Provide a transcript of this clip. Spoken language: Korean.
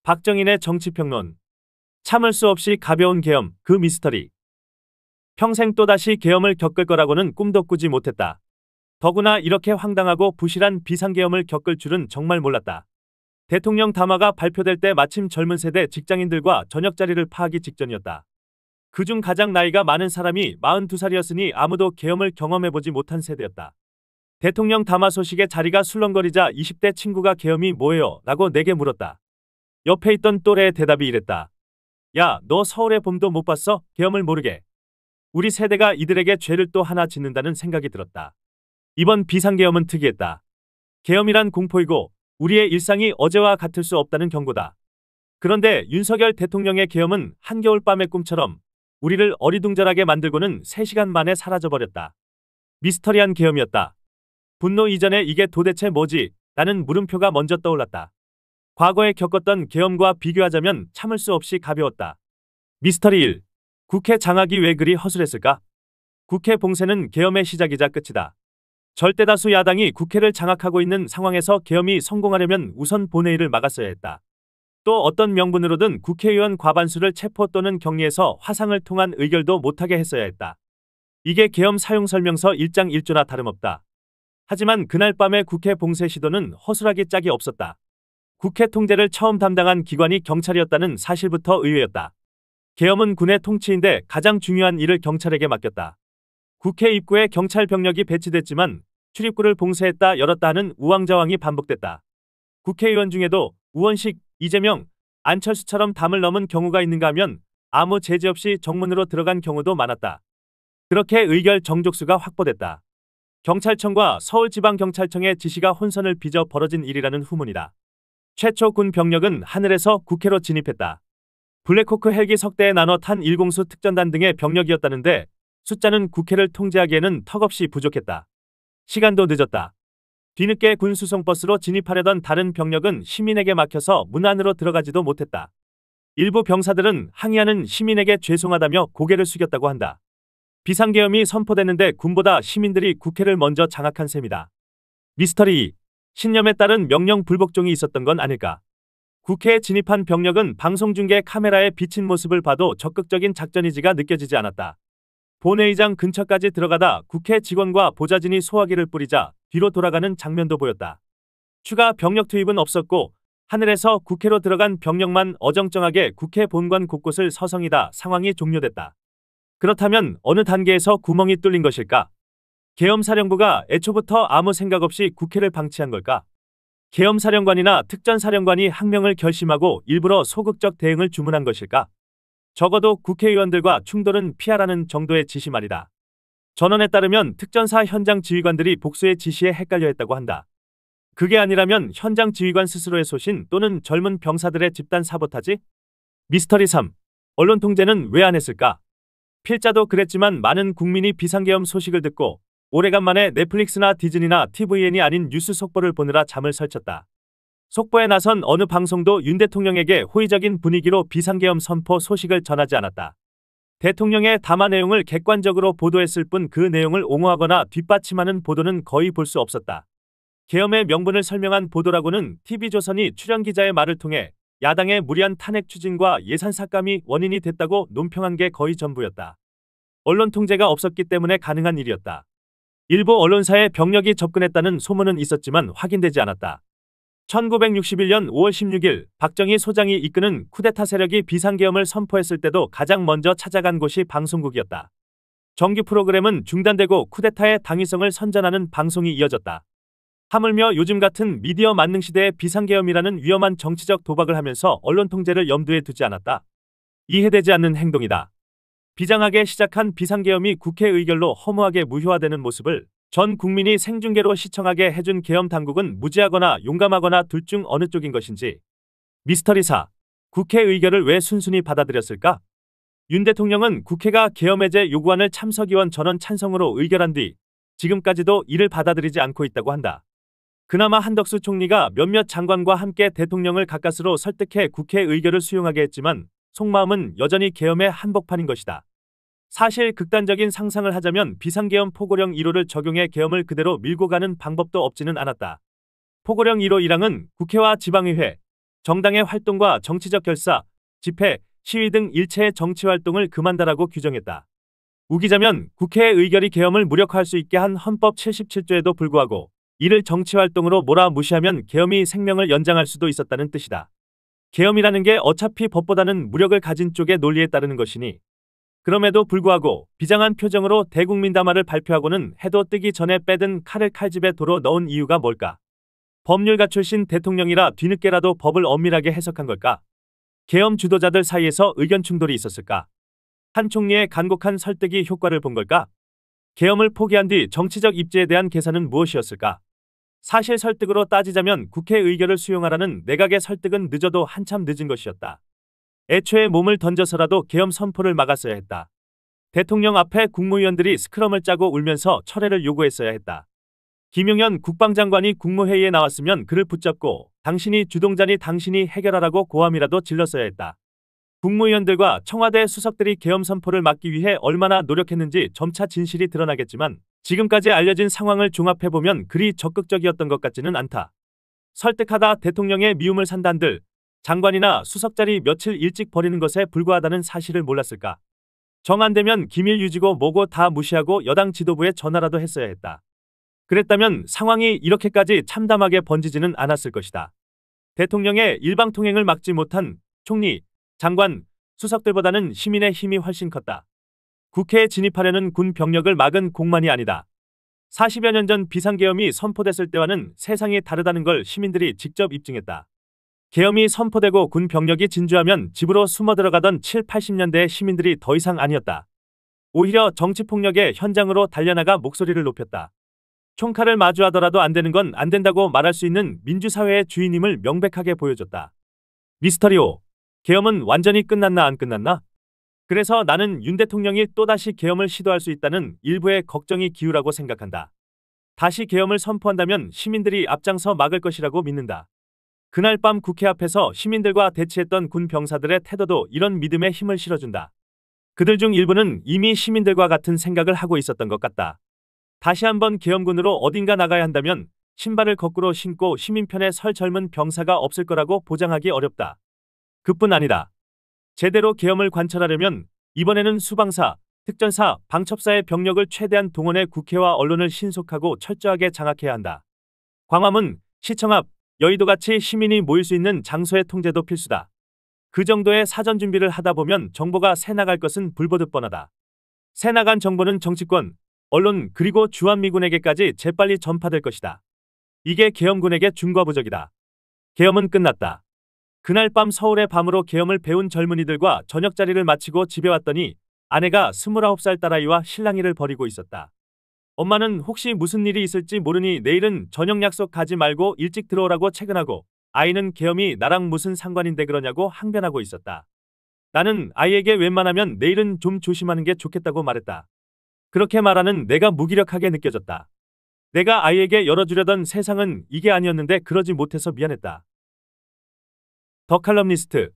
박정인의 정치평론. 참을 수 없이 가벼운 계엄, 그 미스터리. 평생 또다시 계엄을 겪을 거라고는 꿈도 꾸지 못했다. 더구나 이렇게 황당하고 부실한 비상계엄을 겪을 줄은 정말 몰랐다. 대통령 담화가 발표될 때 마침 젊은 세대 직장인들과 저녁 자리를 파하기 직전이었다. 그중 가장 나이가 많은 사람이 42살이었으니 아무도 계엄을 경험해보지 못한 세대였다. 대통령 담화 소식에 자리가 술렁거리자 20대 친구가 계엄이 뭐예요? 라고 내게 물었다. 옆에 있던 또래의 대답이 이랬다. 야, 너 서울의 봄도 못 봤어? 계엄을 모르게. 우리 세대가 이들에게 죄를 또 하나 짓는다는 생각이 들었다. 이번 비상계엄은 특이했다. 계엄이란 공포이고 우리의 일상이 어제와 같을 수 없다는 경고다. 그런데 윤석열 대통령의 계엄은 한겨울밤의 꿈처럼 우리를 어리둥절하게 만들고는 3시간 만에 사라져버렸다. 미스터리한 계엄이었다. 분노 이전에 이게 도대체 뭐지? 라는 물음표가 먼저 떠올랐다. 과거에 겪었던 계엄과 비교하자면 참을 수 없이 가벼웠다. 미스터리 1. 국회 장악이 왜 그리 허술했을까? 국회 봉쇄는 계엄의 시작이자 끝이다. 절대다수 야당이 국회를 장악하고 있는 상황에서 계엄이 성공하려면 우선 본회의를 막았어야 했다. 또 어떤 명분으로든 국회의원 과반수를 체포 또는 격리해서 화상을 통한 의결도 못하게 했어야 했다. 이게 계엄 사용설명서 1장 1조나 다름없다. 하지만 그날 밤의 국회 봉쇄 시도는 허술하기 짝이 없었다. 국회 통제를 처음 담당한 기관이 경찰이었다는 사실부터 의외였다. 계엄은 군의 통치인데 가장 중요한 일을 경찰에게 맡겼다. 국회 입구에 경찰 병력이 배치됐지만 출입구를 봉쇄했다 열었다 하는 우왕좌왕이 반복됐다. 국회의원 중에도 우원식, 이재명, 안철수처럼 담을 넘은 경우가 있는가 하면 아무 제재 없이 정문으로 들어간 경우도 많았다. 그렇게 의결 정족수가 확보됐다. 경찰청과 서울지방경찰청의 지시가 혼선을 빚어 벌어진 일이라는 후문이다. 최초 군 병력은 하늘에서 국회로 진입했다. 블랙호크 헬기 석 대에 나눠 탄 1공수 특전단 등의 병력이었다는데 숫자는 국회를 통제하기에는 턱없이 부족했다. 시간도 늦었다. 뒤늦게 군 수송버스로 진입하려던 다른 병력은 시민에게 막혀서 문 안으로 들어가지도 못했다. 일부 병사들은 항의하는 시민에게 죄송하다며 고개를 숙였다고 한다. 비상계엄이 선포됐는데 군보다 시민들이 국회를 먼저 장악한 셈이다. 미스터리 2. 신념에 따른 명령 불복종이 있었던 건 아닐까? 국회에 진입한 병력은 방송중계 카메라에 비친 모습을 봐도 적극적인 작전이지가 느껴지지 않았다. 본회의장 근처까지 들어가다 국회 직원과 보좌진이 소화기를 뿌리자 뒤로 돌아가는 장면도 보였다. 추가 병력 투입은 없었고 하늘에서 국회로 들어간 병력만 어정쩡하게 국회 본관 곳곳을 서성이다 상황이 종료됐다. 그렇다면 어느 단계에서 구멍이 뚫린 것일까? 계엄사령부가 애초부터 아무 생각 없이 국회를 방치한 걸까? 계엄사령관이나 특전사령관이 항명을 결심하고 일부러 소극적 대응을 주문한 것일까? 적어도 국회의원들과 충돌은 피하라는 정도의 지시 말이다. 전원에 따르면 특전사 현장 지휘관들이 복수의 지시에 헷갈려 했다고 한다. 그게 아니라면 현장 지휘관 스스로의 소신 또는 젊은 병사들의 집단 사보타지? 미스터리 3. 언론 통제는 왜 안 했을까? 필자도 그랬지만 많은 국민이 비상계엄 소식을 듣고 오래간만에 넷플릭스나 디즈니나 TVN이 아닌 뉴스 속보를 보느라 잠을 설쳤다. 속보에 나선 어느 방송도 윤 대통령에게 호의적인 분위기로 비상계엄 선포 소식을 전하지 않았다. 대통령의 담화 내용을 객관적으로 보도했을 뿐 그 내용을 옹호하거나 뒷받침하는 보도는 거의 볼 수 없었다. 계엄의 명분을 설명한 보도라고는 TV조선이 출연기자의 말을 통해 야당의 무리한 탄핵 추진과 예산 삭감이 원인이 됐다고 논평한 게 거의 전부였다. 언론 통제가 없었기 때문에 가능한 일이었다. 일부 언론사에 병력이 접근했다는 소문은 있었지만 확인되지 않았다. 1961년 5월 16일 박정희 소장이 이끄는 쿠데타 세력이 비상계엄을 선포했을 때도 가장 먼저 찾아간 곳이 방송국이었다. 정규 프로그램은 중단되고 쿠데타의 당위성을 선전하는 방송이 이어졌다. 하물며 요즘 같은 미디어 만능 시대에 비상계엄이라는 위험한 정치적 도박을 하면서 언론 통제를 염두에 두지 않았다. 이해되지 않는 행동이다. 비장하게 시작한 비상계엄이 국회 의결로 허무하게 무효화되는 모습을 전 국민이 생중계로 시청하게 해준 계엄 당국은 무지하거나 용감하거나 둘 중 어느 쪽인 것인지. 미스터리 4. 국회 의결을 왜 순순히 받아들였을까? 윤 대통령은 국회가 계엄 해제 요구안을 참석의원 전원 찬성으로 의결한 뒤 지금까지도 이를 받아들이지 않고 있다고 한다. 그나마 한덕수 총리가 몇몇 장관과 함께 대통령을 가까스로 설득해 국회 의결을 수용하게 했지만 속마음은 여전히 계엄의 한복판인 것이다. 사실 극단적인 상상을 하자면 비상계엄 포고령 1호를 적용해 계엄을 그대로 밀고 가는 방법도 없지는 않았다. 포고령 1호 1항은 국회와 지방의회, 정당의 활동과 정치적 결사, 집회, 시위 등 일체의 정치활동을 금한다라고 규정했다. 우기자면 국회의 의결이 계엄을 무력화할 수 있게 한 헌법 77조에도 불구하고 이를 정치활동으로 몰아무시하면 계엄이 생명을 연장할 수도 있었다는 뜻이다. 계엄이라는 게 어차피 법보다는 무력을 가진 쪽의 논리에 따르는 것이니 그럼에도 불구하고 비장한 표정으로 대국민 담화를 발표하고는 해도 뜨기 전에 빼든 칼을 칼집에 도로 넣은 이유가 뭘까? 법률가 출신 대통령이라 뒤늦게라도 법을 엄밀하게 해석한 걸까? 계엄 주도자들 사이에서 의견 충돌이 있었을까? 한 총리의 간곡한 설득이 효과를 본 걸까? 계엄을 포기한 뒤 정치적 입지에 대한 계산은 무엇이었을까? 사실 설득으로 따지자면 국회 의결을 수용하라는 내각의 설득은 늦어도 한참 늦은 것이었다. 애초에 몸을 던져서라도 계엄 선포를 막았어야 했다. 대통령 앞에 국무위원들이 스크럼을 짜고 울면서 철회를 요구했어야 했다. 김용현 국방장관이 국무회의에 나왔으면 그를 붙잡고 당신이 주동자니 당신이 해결하라고 고함이라도 질렀어야 했다. 국무위원들과 청와대 수석들이 계엄 선포를 막기 위해 얼마나 노력했는지 점차 진실이 드러나겠지만 지금까지 알려진 상황을 종합해보면 그리 적극적이었던 것 같지는 않다. 설득하다 대통령의 미움을 산다 한들 장관이나 수석 자리 며칠 일찍 버리는 것에 불과하다는 사실을 몰랐을까? 정 안 되면 기밀 유지고 뭐고 다 무시하고 여당 지도부에 전화라도 했어야 했다. 그랬다면 상황이 이렇게까지 참담하게 번지지는 않았을 것이다. 대통령의 일방통행을 막지 못한 총리, 장관, 수석들보다는 시민의 힘이 훨씬 컸다. 국회에 진입하려는 군 병력을 막은 공만이 아니다. 40여 년 전 비상계엄이 선포됐을 때와는 세상이 다르다는 걸 시민들이 직접 입증했다. 계엄이 선포되고 군 병력이 진주하면 집으로 숨어 들어가던 7, 80년대의 시민들이 더 이상 아니었다. 오히려 정치폭력의 현장으로 달려나가 목소리를 높였다. 총칼을 마주하더라도 안 되는 건 안 된다고 말할 수 있는 민주사회의 주인임을 명백하게 보여줬다. 미스터리오, 계엄은 완전히 끝났나 안 끝났나? 그래서 나는 윤 대통령이 또다시 계엄을 시도할 수 있다는 일부의 걱정이 기우라고 생각한다. 다시 계엄을 선포한다면 시민들이 앞장서 막을 것이라고 믿는다. 그날 밤 국회 앞에서 시민들과 대치했던 군 병사들의 태도도 이런 믿음에 힘을 실어준다. 그들 중 일부는 이미 시민들과 같은 생각을 하고 있었던 것 같다. 다시 한번 계엄군으로 어딘가 나가야 한다면 신발을 거꾸로 신고 시민 편에 설 젊은 병사가 없을 거라고 보장하기 어렵다. 그뿐 아니다. 제대로 계엄을 관철하려면 이번에는 수방사, 특전사, 방첩사의 병력을 최대한 동원해 국회와 언론을 신속하고 철저하게 장악해야 한다. 광화문, 시청 앞, 여의도같이 시민이 모일 수 있는 장소의 통제도 필수다. 그 정도의 사전 준비를 하다 보면 정보가 새 나갈 것은 불보듯 뻔하다. 새 나간 정보는 정치권, 언론 그리고 주한미군에게까지 재빨리 전파될 것이다. 이게 계엄군에게 중과부적이다. 계엄은 끝났다. 그날 밤 서울의 밤으로 계엄을 배운 젊은이들과 저녁자리를 마치고 집에 왔더니 아내가 29살 딸아이와 실랑이를 벌이고 있었다. 엄마는 혹시 무슨 일이 있을지 모르니 내일은 저녁 약속 가지 말고 일찍 들어오라고 퇴근하고 아이는 계엄이 나랑 무슨 상관인데 그러냐고 항변하고 있었다. 나는 아이에게 웬만하면 내일은 좀 조심하는 게 좋겠다고 말했다. 그렇게 말하는 내가 무기력하게 느껴졌다. 내가 아이에게 열어주려던 세상은 이게 아니었는데 그러지 못해서 미안했다. 더 칼럼니스트